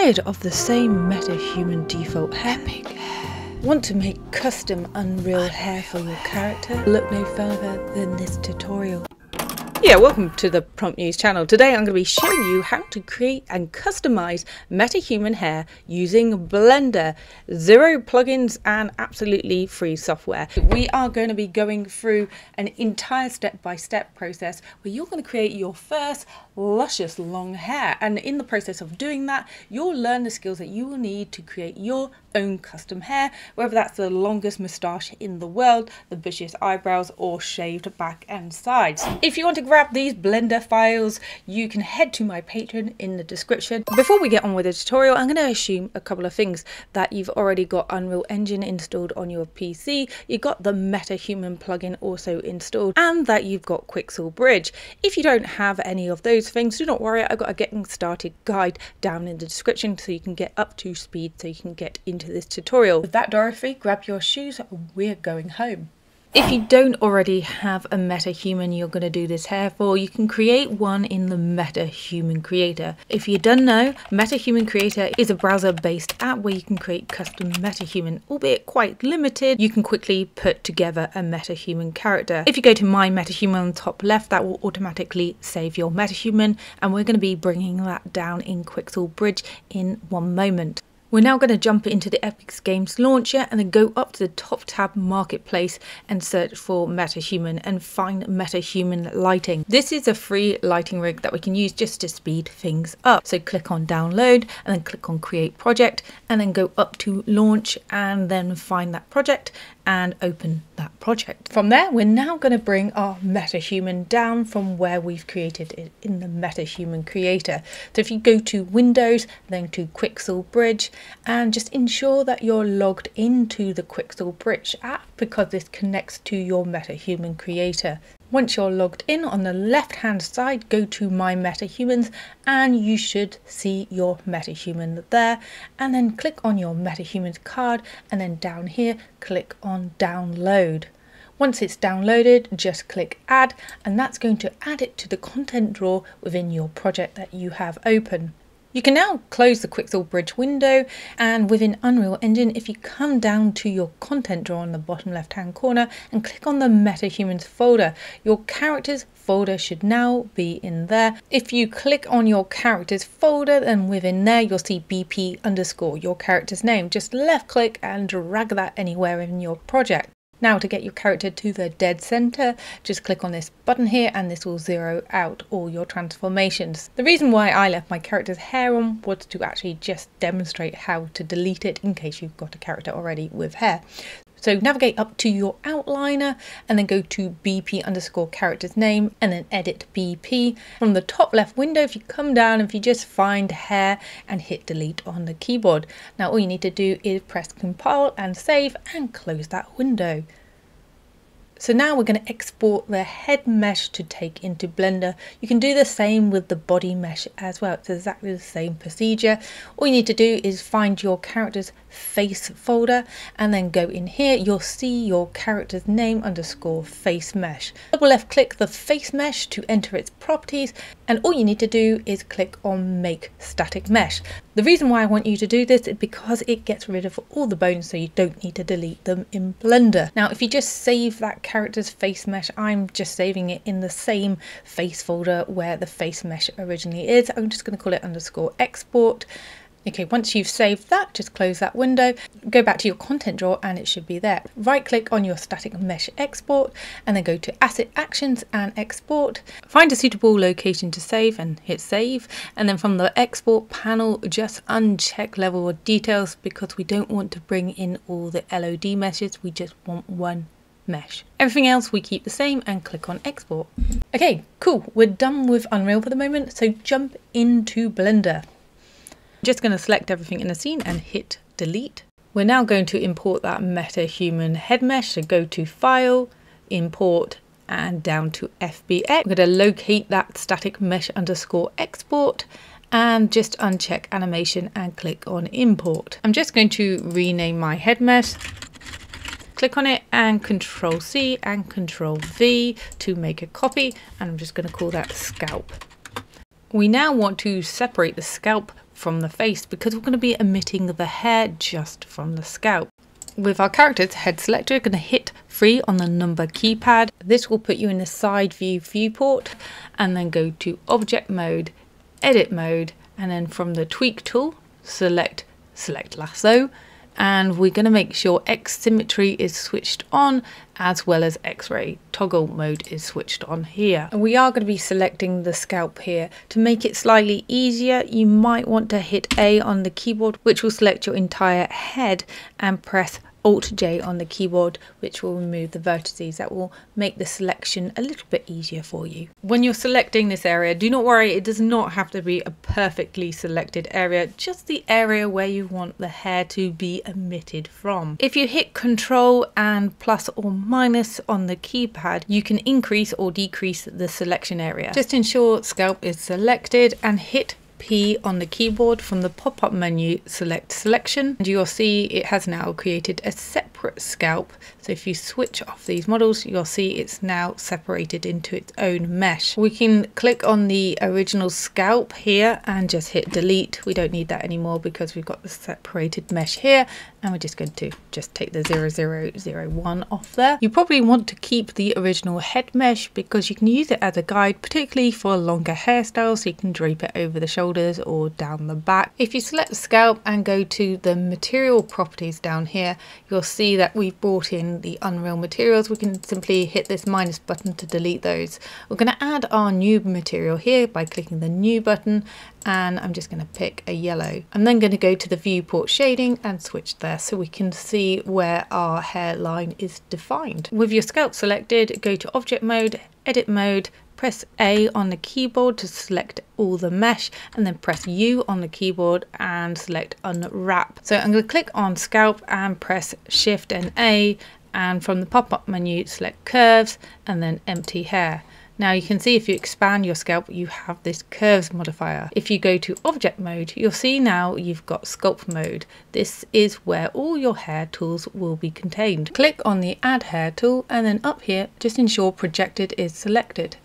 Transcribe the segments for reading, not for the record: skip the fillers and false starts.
Tired of the same Metahuman default hair? Want to make custom Unreal hair for your character? Look no further than this tutorial. Yeah, welcome to the Prompt News channel. Today I'm going to be showing you how to create and customize Metahuman hair using Blender. 0 plugins and absolutely free software. We are going to be going through an entire step-by-step process where you're going to create your first luscious long hair, and in the process of doing that you'll learn the skills that you will need to create your own custom hair, whether that's the longest moustache in the world, the bushiest eyebrows, or shaved back and sides. If you want to grab these Blender files, you can head to my Patreon in the description. Before we get on with the tutorial, I'm going to assume a couple of things: that you've already got Unreal Engine installed on your PC, you've got the Metahuman plugin also installed, and that you've got Quixel Bridge. If you don't have any of those things, do not worry, I've got a getting started guide down in the description so you can get up to speed, so you can get into this tutorial. With that, Dorothy, grab your shoes, we're going home. If you don't already have a Metahuman you're going to do this hair for, you can create one in the Metahuman Creator. If you don't know, Metahuman Creator is a browser-based app where you can create custom Metahuman, albeit quite limited. You can quickly put together a Metahuman character. If you go to My Metahuman on the top left, that will automatically save your Metahuman, and we're going to be bringing that down in Quixel Bridge in one moment. We're now going to jump into the Epic Games launcher and then go up to the top tab Marketplace and search for Metahuman and find Metahuman lighting. This is a free lighting rig that we can use just to speed things up. So click on download and then click on create project and then go up to launch and then find that project and open that project. From there, we're now going to bring our Metahuman down from where we've created it in the Metahuman Creator. So if you go to Windows, then to Quixel Bridge, and just ensure that you're logged into the Quixel Bridge app because this connects to your Metahuman Creator. Once you're logged in, on the left hand side go to My Metahumans and you should see your Metahuman there, and then click on your Metahumans card and then down here click on download. Once it's downloaded, just click add, and that's going to add it to the content drawer within your project that you have open. You can now close the Quixel Bridge window, and within Unreal Engine, if you come down to your content drawer on the bottom left hand corner and click on the Metahumans folder, your characters folder should now be in there. If you click on your characters folder, then within there you'll see BP underscore, your character's name. Just left click and drag that anywhere in your project. Now to get your character to the dead center, just click on this button here and this will zero out all your transformations. The reason why I left my character's hair on was to actually just demonstrate how to delete it in case you've got a character already with hair. So navigate up to your outliner and then go to BP underscore character's name and then edit BP. From the top left window, if you come down, if you just find hair and hit delete on the keyboard. Now all you need to do is press compile and save and close that window. So now we're going to export the head mesh to take into Blender. You can do the same with the body mesh as well. It's exactly the same procedure. All you need to do is find your character's face folder and then go in here. You'll see your character's name underscore face mesh. Double left click the face mesh to enter its properties, and all you need to do is click on make static mesh. The reason why I want you to do this is because it gets rid of all the bones, so you don't need to delete them in Blender. Now if you just save that character's face mesh, I'm just saving it in the same face folder where the face mesh originally is. I'm just going to call it underscore export. Okay, once you've saved that, just close that window, go back to your content drawer and it should be there. Right click on your static mesh export and then go to asset actions and export. Find a suitable location to save and hit save. And then from the export panel, just uncheck level of details because we don't want to bring in all the LOD meshes. We just want one mesh. Everything else we keep the same and click on export. Okay, cool. We're done with Unreal for the moment. So jump into Blender. Just going to select everything in the scene and hit delete. We're now going to import that Metahuman head mesh, so go to file, import and down to FBX. We're going to locate that static mesh underscore export and just uncheck animation and click on import. I'm just going to rename my head mesh. Click on it and Control C and Control V to make a copy, and I'm just going to call that Scalp. We now want to separate the scalp from the face because we're going to be emitting the hair just from the scalp. With our character's head selected, we're going to hit 3 on the number keypad. This will put you in the side view viewport, and then go to object mode, edit mode, and then from the tweak tool, select lasso, and we're going to make sure X symmetry is switched on as well as X-ray toggle mode is switched on here. And we are going to be selecting the scalp here. To make it slightly easier, you might want to hit A on the keyboard, which will select your entire head, and press Alt-J on the keyboard, which will remove the vertices. That will make the selection a little bit easier for you. When you're selecting this area, do not worry, it does not have to be a perfectly selected area, just the area where you want the hair to be emitted from. If you hit Control and plus or minus on the keypad, you can increase or decrease the selection area. Just ensure scalp is selected and hit P on the keyboard. From the pop-up menu, select selection, and you'll see it has now created a separate scalp. So if you switch off these models, you'll see it's now separated into its own mesh. We can click on the original scalp here and just hit delete. We don't need that anymore because we've got the separated mesh here, and we're just going to just take the 0001 off there. You probably want to keep the original head mesh because you can use it as a guide, particularly for longer hairstyles, so you can drape it over the shoulders or down the back. If you select the scalp and go to the material properties down here, you'll see that we've brought in the Unreal materials. We can simply hit this minus button to delete those. We're going to add our new material here by clicking the new button, and I'm just going to pick a yellow. I'm then going to go to the viewport shading and switch there so we can see where our hairline is defined. With your scalp selected, go to object mode, edit mode, press A on the keyboard to select all the mesh, and then press U on the keyboard and select unwrap. So I'm going to click on scalp and press Shift and A, and from the pop-up menu select curves and then empty hair. Now you can see if you expand your scalp, you have this curves modifier. If you go to object mode, you'll see now you've got sculpt mode. This is where all your hair tools will be contained. Click on the add hair tool, and then up here, just ensure projected is selected.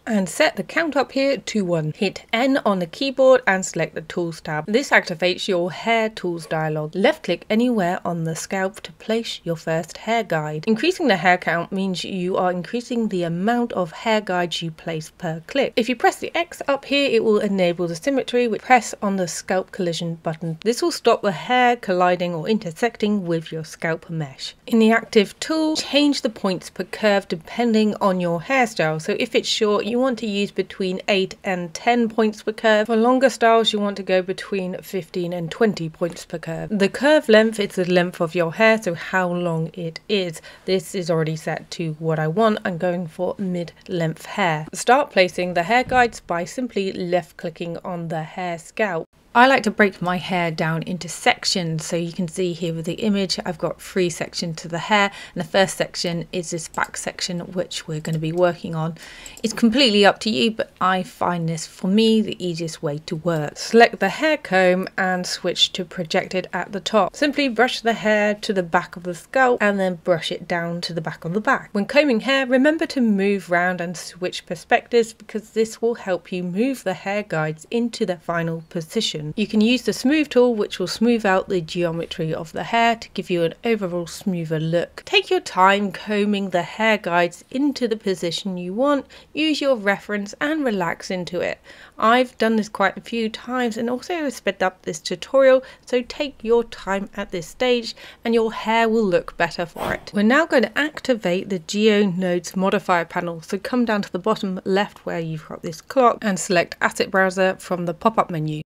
And set the count up here to 1. Hit N on the keyboard and select the Tools tab. This activates your Hair Tools dialog. Left click anywhere on the scalp to place your first hair guide. Increasing the hair count means you are increasing the amount of hair guides you place per clip. If you press the X up here, it will enable the symmetry. Press on the scalp collision button. This will stop the hair colliding or intersecting with your scalp mesh. In the active tool, change the points per curve depending on your hairstyle. So if it's short, you want to use between 8 and 10 points per curve. For longer styles, you want to go between 15 and 20 points per curve. The curve length is the length of your hair, so how long it is. This is already set to what I want. I'm going for mid-length hair. Start placing the hair guides by simply left clicking on the hair scalp. I like to break my hair down into sections, so you can see here with the image I've got 3 sections to the hair, and the first section is this back section which we're going to be working on. It's completely up to you, but I find this, for me, the easiest way to work. Select the hair comb and switch to projected at the top. Simply brush the hair to the back of the scalp and then brush it down to the back of the back. When combing hair, remember to move round and switch perspectives because this will help you move the hair guides into their final position. You can use the smooth tool, which will smooth out the geometry of the hair to give you an overall smoother look. Take your time combing the hair guides into the position you want. Use your reference and relax into it. I've done this quite a few times and also sped up this tutorial, so take your time at this stage and your hair will look better for it. We're now going to activate the GeoNodes modifier panel, so come down to the bottom left where you've got this clock and select Asset Browser from the pop-up menu.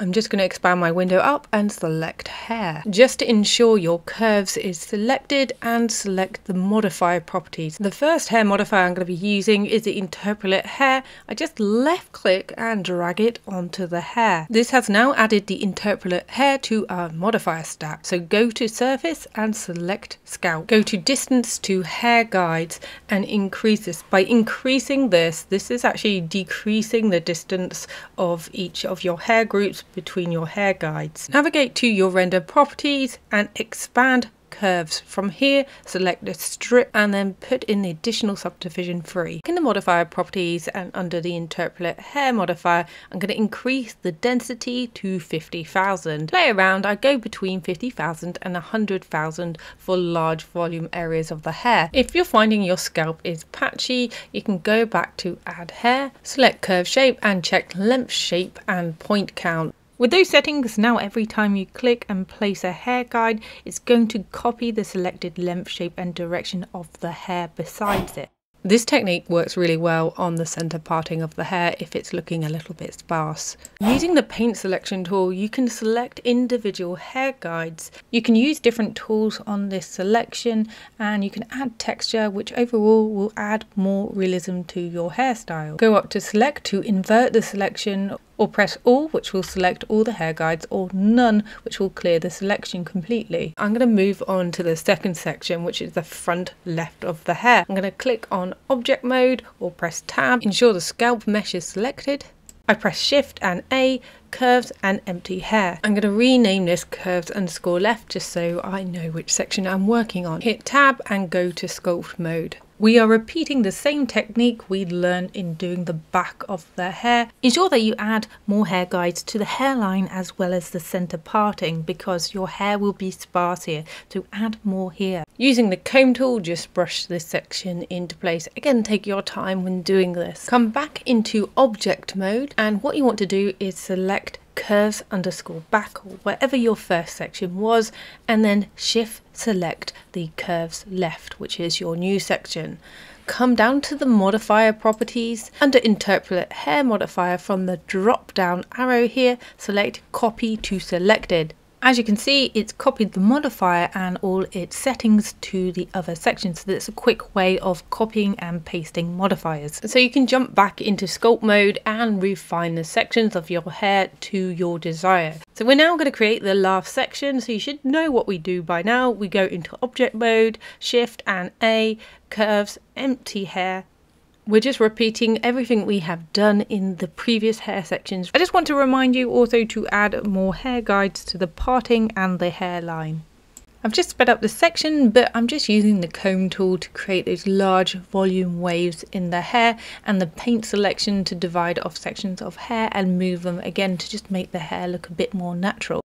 I'm just going to expand my window up and select hair. Just to ensure your curves is selected, and select the modifier properties. The first hair modifier I'm going to be using is the interpolate hair. I just left click and drag it onto the hair. This has now added the interpolate hair to our modifier stack. So go to surface and select scalp. Go to distance to hair guides and increase this. By increasing this is actually decreasing the distance of each of your hair groups between your hair guides. Navigate to your render properties and expand curves. From here, select the strip and then put in the additional subdivision 3. In the modifier properties and under the interpolate hair modifier, I'm going to increase the density to 50,000. Play around, I go between 50,000 and 100,000 for large volume areas of the hair. If you're finding your scalp is patchy, you can go back to add hair, select curve shape and check length shape and point count. With those settings, now every time you click and place a hair guide, it's going to copy the selected length, shape and direction of the hair besides it. This technique works really well on the center parting of the hair if it's looking a little bit sparse. Using the paint selection tool, you can select individual hair guides. You can use different tools on this selection and you can add texture, which overall will add more realism to your hairstyle. Go up to select to invert the selection, or press all, which will select all the hair guides, or none, which will clear the selection completely. I'm going to move on to the second section, which is the front left of the hair. I'm going to click on object mode or press tab, ensure the scalp mesh is selected. I press shift and A, curves and empty hair. I'm going to rename this curves underscore left just so I know which section I'm working on. Hit tab and go to sculpt mode. We are repeating the same technique we learned in doing the back of the hair. Ensure that you add more hair guides to the hairline as well as the center parting because your hair will be sparse here, so add more here. Using the comb tool, just brush this section into place. Again, take your time when doing this. Come back into object mode and what you want to do is select curves underscore back or wherever your first section was, and then shift select the curves left, which is your new section. Come down to the modifier properties. Under interpolate hair modifier, from the drop down arrow here, select copy to selected. As you can see, it's copied the modifier and all its settings to the other sections. So that's a quick way of copying and pasting modifiers. So you can jump back into sculpt mode and refine the sections of your hair to your desire. So we're now going to create the last section. So you should know what we do by now. We go into object mode, shift and A, curves, empty hair. We're just repeating everything we have done in the previous hair sections. I just want to remind you also to add more hair guides to the parting and the hairline. I've just sped up the section, but I'm just using the comb tool to create those large volume waves in the hair and the paint selection to divide off sections of hair and move them again to just make the hair look a bit more natural.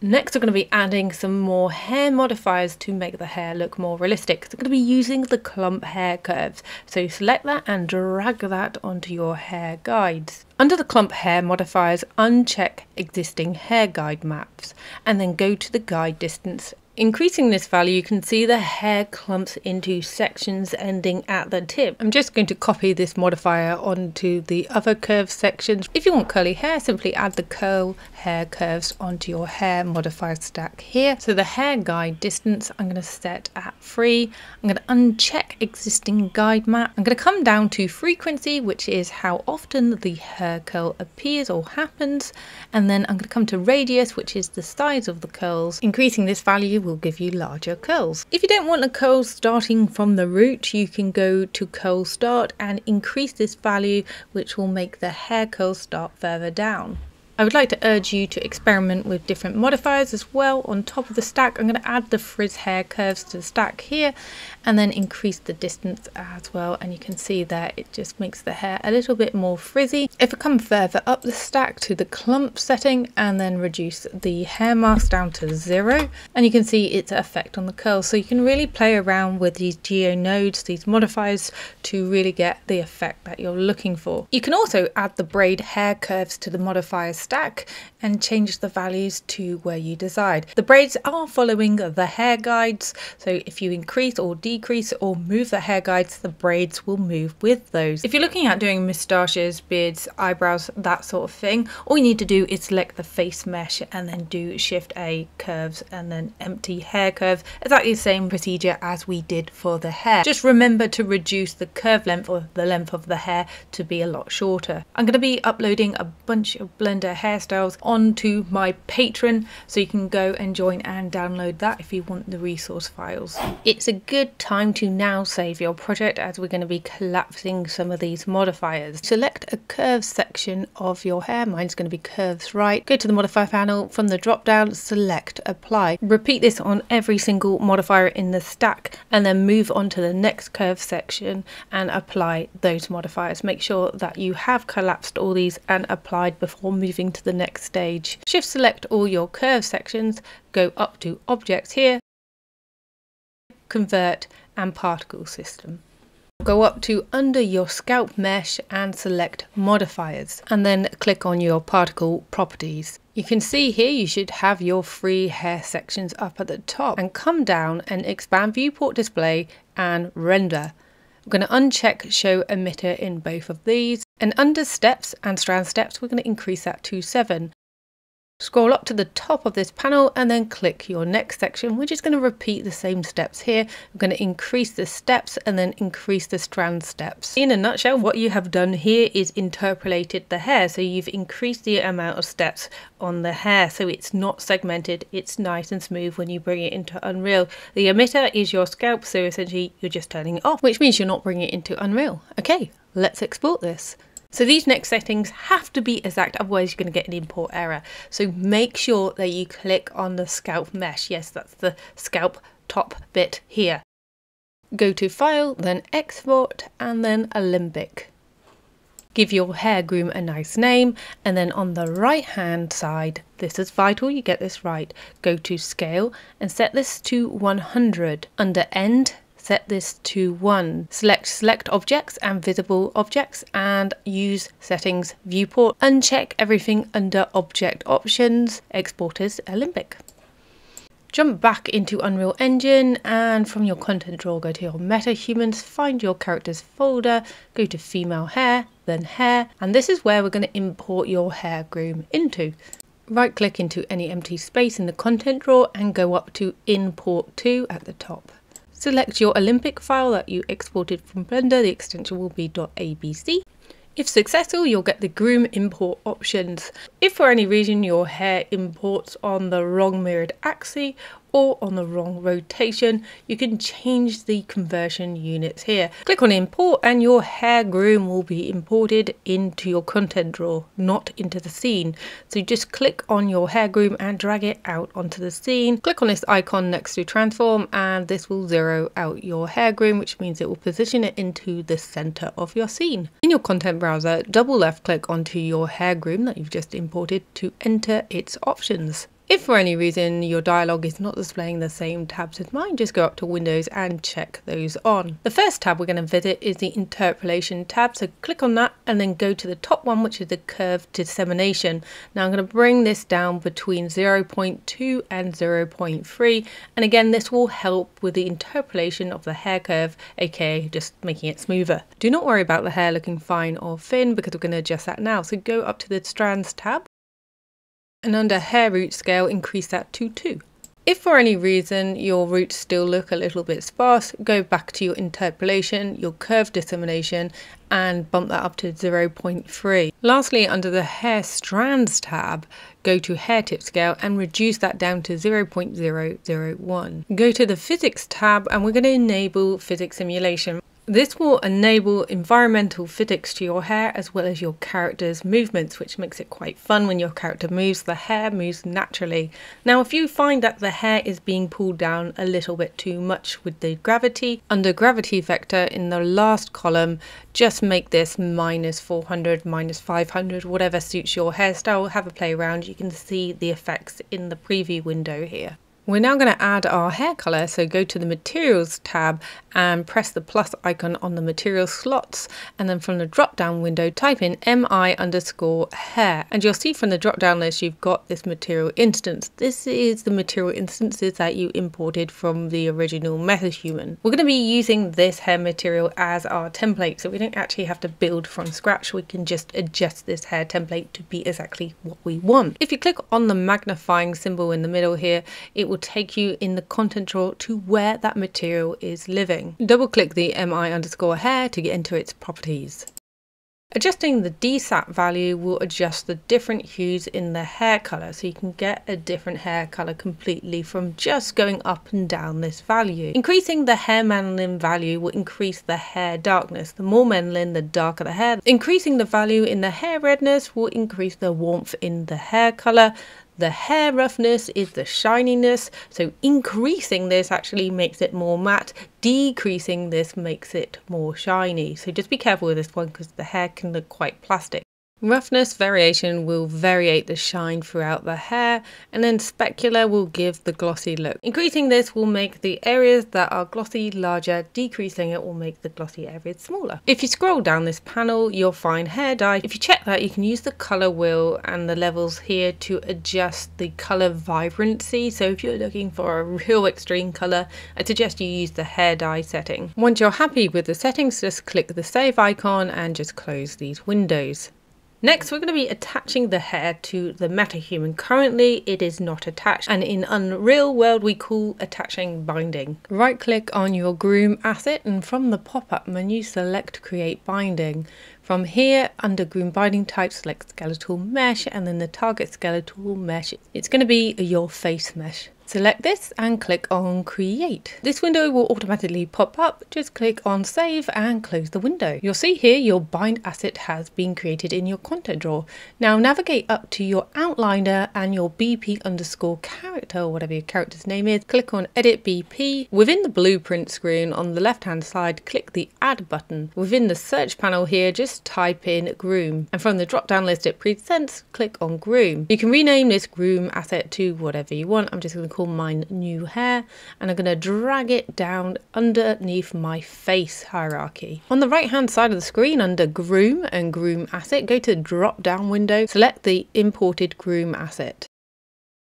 Next, we're going to be adding some more hair modifiers to make the hair look more realistic. So we're going to be using the clump hair curves. So select that and drag that onto your hair guides. Under the clump hair modifiers, uncheck existing hair guide maps and then go to the guide distance. Increasing this value, you can see the hair clumps into sections ending at the tip. I'm just going to copy this modifier onto the other curve sections. If you want curly hair, simply add the curl hair curves onto your hair modifier stack here. So the hair guide distance, I'm going to set at 3. I'm going to uncheck existing guide map. I'm going to come down to frequency, which is how often the hair curl appears or happens. And then I'm going to come to radius, which is the size of the curls. Increasing this value will give you larger curls. If you don't want the curls starting from the root, you can go to curl start and increase this value, which will make the hair curls start further down. I would like to urge you to experiment with different modifiers as well. On top of the stack, I'm going to add the frizz hair curves to the stack here and then increase the distance as well. And you can see that it just makes the hair a little bit more frizzy. If I come further up the stack to the clump setting and then reduce the hair mask down to 0, and you can see its effect on the curls. So you can really play around with these GeoNodes, these modifiers, to really get the effect that you're looking for. You can also add the braid hair curves to the modifiers stack and change the values to where you decide. The braids are following the hair guides, so if you increase or decrease or move the hair guides, the braids will move with those. If you're looking at doing moustaches, beards, eyebrows, that sort of thing, all you need to do is select the face mesh and then do shift A, curves, and then empty hair curve. Exactly the same procedure as we did for the hair. Just remember to reduce the curve length or the length of the hair to be a lot shorter. I'm going to be uploading a bunch of Blender their hairstyles onto my Patreon, so you can go and join and download that if you want the resource files. It's a good time to now save your project, as we're going to be collapsing some of these modifiers. Select a curve section of your hair. Mine's going to be curves right. Go to the modifier panel. From the drop down, select apply. Repeat this on every single modifier in the stack, and then move on to the next curve section and apply those modifiers. Make sure that you have collapsed all these and applied before moving to the next stage. Shift select all your curve sections, go up to objects here, convert and particle system. Go up to under your scalp mesh and select modifiers, and then click on your particle properties. You can see here you should have your free hair sections up at the top, and come down and expand viewport display and render. I'm going to uncheck show emitter in both of these, and under steps and strand steps we're going to increase that to 7. Scroll up to the top of this panel and then click your next section. We're just going to repeat the same steps here. We're going to increase the steps and then increase the strand steps. In a nutshell, what you have done here is interpolated the hair. So you've increased the amount of steps on the hair, so it's not segmented, it's nice and smooth when you bring it into Unreal. The emitter is your scalp, so essentially you're just turning it off, which means you're not bringing it into Unreal. Okay, let's export this. So these next settings have to be exact, otherwise you're going to get an import error. So make sure that you click on the scalp mesh. Yes, that's the scalp top bit here. Go to File, then Export, and then Alembic. Give your hair groom a nice name, and then on the right hand side, this is vital you get this right, go to Scale and set this to 100. Under End, set this to 1. Select objects and visible objects and use settings viewport. Uncheck everything under object options. Export as Alembic. Jump back into Unreal Engine, and from your content drawer go to your Metahumans, find your characters folder, go to female hair, then hair, and this is where we're going to import your hair groom into. Right click into any empty space in the content drawer and go up to Import to at the top. Select your Alembic file that you exported from Blender. The extension will be .abc. If successful, you'll get the groom import options. If for any reason your hair imports on the wrong mirrored axis or on the wrong rotation, you can change the conversion units here. Click on import and your hair groom will be imported into your content drawer, not into the scene. So just click on your hair groom and drag it out onto the scene. Click on this icon next to transform and this will zero out your hair groom, which means it will position it into the center of your scene. In your content browser, double left click onto your hair groom that you've just imported to enter its options. If for any reason your dialog is not displaying the same tabs as mine, just go up to Windows and check those on. The first tab we're going to visit is the Interpolation tab, so click on that and then go to the top one, which is the Curve Dissemination. Now I'm going to bring this down between 0.2 and 0.3, and again this will help with the interpolation of the hair curve, aka just making it smoother. Do not worry about the hair looking fine or thin because we're going to adjust that now, so go up to the Strands tab. And under hair root scale, increase that to 2. If for any reason your roots still look a little bit sparse, go back to your interpolation, your curve dissemination, and bump that up to 0.3. Lastly, under the hair strands tab, go to hair tip scale and reduce that down to 0.001. Go to the physics tab and we're going to enable physics simulation. This will enable environmental physics to your hair as well as your character's movements, which makes it quite fun. When your character moves, the hair moves naturally. Now if you find that the hair is being pulled down a little bit too much with the gravity, under gravity vector in the last column, just make this -400, -500, whatever suits your hairstyle. Have a play around. You can see the effects in the preview window here. We're now going to add our hair color, so go to the Materials tab and press the plus icon on the material slots, and then from the drop down window type in mi_hair, and you'll see from the drop down list you've got this material instance. This is the material instances that you imported from the original Metahuman. We're going to be using this hair material as our template, so we don't actually have to build from scratch. We can just adjust this hair template to be exactly what we want. If you click on the magnifying symbol in the middle here, it will take you in the content drawer to where that material is living. Double click the mi_hair to get into its properties. Adjusting the desat value will adjust the different hues in the hair color, so you can get a different hair color completely from just going up and down this value. Increasing the hair melanin value will increase the hair darkness. The more melanin, the darker the hair. Increasing the value in the hair redness will increase the warmth in the hair color. The hair roughness is the shininess, so increasing this actually makes it more matte, decreasing this makes it more shiny. So just be careful with this one because the hair can look quite plastic. Roughness variation will variate the shine throughout the hair, and then specular will give the glossy look. Increasing this will make the areas that are glossy larger, decreasing it will make the glossy areas smaller. If you scroll down this panel, you'll find hair dye. If you check that, you can use the color wheel and the levels here to adjust the color vibrancy. So if you're looking for a real extreme color, I suggest you use the hair dye setting. Once you're happy with the settings, just click the save icon and just close these windows. Next, we're going to be attaching the hair to the Metahuman. Currently, it is not attached, and in Unreal World, we call attaching binding. Right click on your Groom asset, and from the pop-up menu, select Create Binding. From here, under Groom Binding Type, select Skeletal Mesh, and then the target skeletal mesh, it's going to be your face mesh. Select this and click on Create. This window will automatically pop up. Just click on Save and close the window. You'll see here your bind asset has been created in your content drawer. Now navigate up to your outliner and your BP_character, or whatever your character's name is. Click on Edit BP. Within the blueprint screen on the left hand side, click the Add button. Within the search panel here, just type in Groom. And from the drop down list it presents, click on Groom. You can rename this Groom asset to whatever you want. I'm just going to call mine New Hair, and I'm going to drag it down underneath my face hierarchy. On the right hand side of the screen, under Groom and Groom Asset, go to the drop down window, select the imported Groom asset.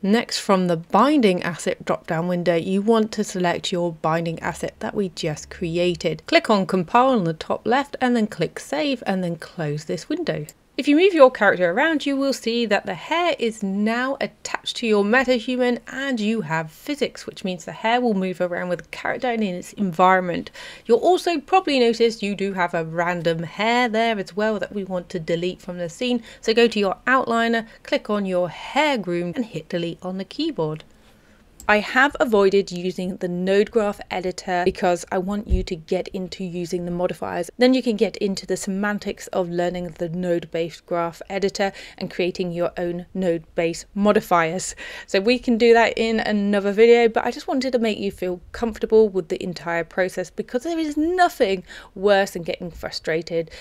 Next, from the binding asset drop down window, you want to select your binding asset that we just created. Click on Compile on the top left and then click Save, and then close this window. If you move your character around, you will see that the hair is now attached to your Metahuman, and you have physics, which means the hair will move around with the character and in its environment. You'll also probably notice you do have a random hair there as well that we want to delete from the scene. So go to your outliner, click on your hair groom and hit delete on the keyboard. I have avoided using the node graph editor because I want you to get into using the modifiers. Then you can get into the semantics of learning the node-based graph editor and creating your own node-based modifiers. So we can do that in another video, but I just wanted to make you feel comfortable with the entire process, because there is nothing worse than getting frustrated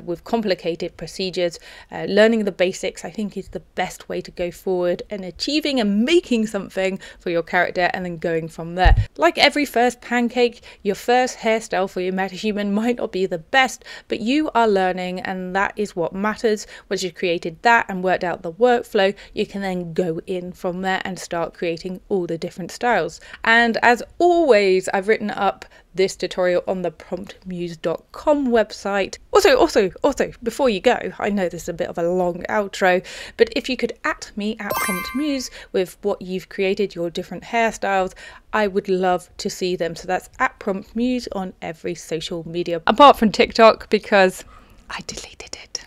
with complicated procedures. Learning the basics, I think, is the best way to go forward and achieving and making something for your character, and then going from there. Like every first pancake, your first hairstyle for your Metahuman might not be the best, but you are learning, and that is what matters. Once you've created that and worked out the workflow, you can then go in from there and start creating all the different styles. And as always, I've written up this tutorial on the promptmuse.com website. Also, before you go, I know this is a bit of a long outro, but if you could @ me at promptmuse with what you've created, your different hairstyles, I would love to see them. So that's at promptmuse on every social media, apart from TikTok, because I deleted it.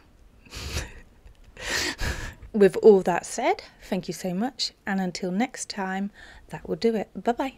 With all that said, thank you so much, and until next time, that will do it. Bye bye.